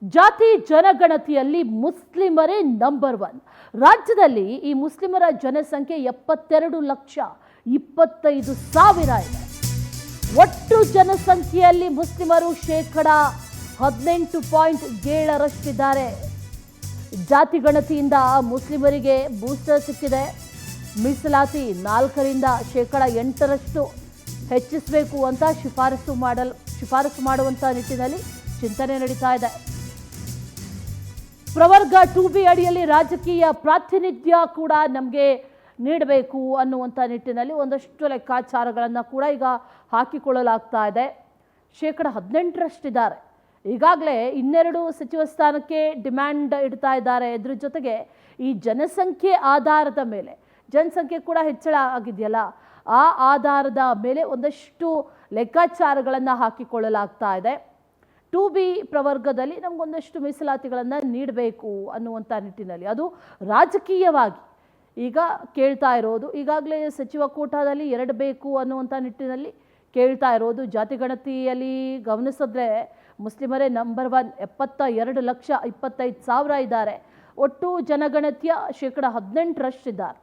ಜಾತಿ ಜನಗಣತಿಯಲ್ಲಿ ಮುಸ್ಲಿಮರೇ ನಂಬರ್ 1. ರಾಜ್ಯದಲ್ಲಿ ಈ ಮುಸ್ಲಿಮರ ಜನಸಂಖ್ಯೆ 72,25,000 ಇದೆ. ಒಟ್ಟು ಜನಸಂಖ್ಯೆಯಲ್ಲಿ ಮುಸ್ಲಿಮರು ಶೇಕಡ 18.7ರಷ್ಟಿದ್ದಾರೆ. ಜಾತಿ ಗಣತಿಯಿಂದ ಮುಸ್ಲಿಮರಿಗೆ ಬೂಸ್ಟರ್ ಸಿಕ್ಕಿದೆ. ಮೀಸಲಾತಿ 4ರಿಂದ ಶೇಕಡ 8ರಷ್ಟು ಹೆಚ್ಚಿಸಬೇಕು ಅಂತ ಶಿಫಾರಸು ಮಾಡುವಂತ ನಿಟ್ಟಿನಲ್ಲಿ ಚಿಂತನೆ ನಡೀತಾ ಇದೆ. ಪ್ರವರ್ಗ 2B ಅಡಿಯಲ್ಲಿ ರಾಜಕೀಯ ಪ್ರಾತಿನಿಧ್ಯ ಕೂಡ ನಮಗೆ ನೀಡಬೇಕು ಅನ್ನುವಂಥ ನಿಟ್ಟಿನಲ್ಲಿ ಒಂದಷ್ಟು ಲೆಕ್ಕಾಚಾರಗಳನ್ನು ಕೂಡ ಈಗ ಹಾಕಿಕೊಳ್ಳಲಾಗ್ತಾ ಇದೆ. ಶೇಕಡ 18ರಷ್ಟಿದ್ದಾರೆ. ಈಗಾಗಲೇ 2 ಸಚಿವ ಸ್ಥಾನಕ್ಕೆ ಡಿಮ್ಯಾಂಡ್ ಇಡ್ತಾ ಇದ್ದಾರೆ. ಇದ್ರ ಜೊತೆಗೆ ಈ ಜನಸಂಖ್ಯೆ ಆಧಾರದ ಮೇಲೆ, ಜನಸಂಖ್ಯೆ ಕೂಡ ಹೆಚ್ಚಳ ಆಗಿದೆಯಲ್ಲ, ಆ ಆಧಾರದ ಮೇಲೆ ಒಂದಷ್ಟು ಲೆಕ್ಕಾಚಾರಗಳನ್ನು ಹಾಕಿಕೊಳ್ಳಲಾಗ್ತಾ ಇದೆ. 2B ಪ್ರವರ್ಗದಲ್ಲಿ ನಮಗೊಂದಷ್ಟು ಮೀಸಲಾತಿಗಳನ್ನು ನೀಡಬೇಕು ಅನ್ನುವಂಥ ನಿಟ್ಟಿನಲ್ಲಿ, ಅದು ರಾಜಕೀಯವಾಗಿ ಈಗ ಕೇಳ್ತಾ ಇರೋದು. ಈಗಾಗಲೇ ಸಚಿವ ಕೋಟಾದಲ್ಲಿ 2 ಬೇಕು ಅನ್ನುವಂಥ ನಿಟ್ಟಿನಲ್ಲಿ ಕೇಳ್ತಾ ಇರೋದು. ಜಾತಿ ಗಣತಿಯಲ್ಲಿ ಗಮನಿಸಿದ್ರೆ ಮುಸ್ಲಿಮರೇ ನಂಬರ್ 1, 72,25,000 ಇದ್ದಾರೆ. ಒಟ್ಟು ಜನಗಣತಿಯ ಶೇಕಡ 18ರಷ್ಟಿದ್ದಾರೆ.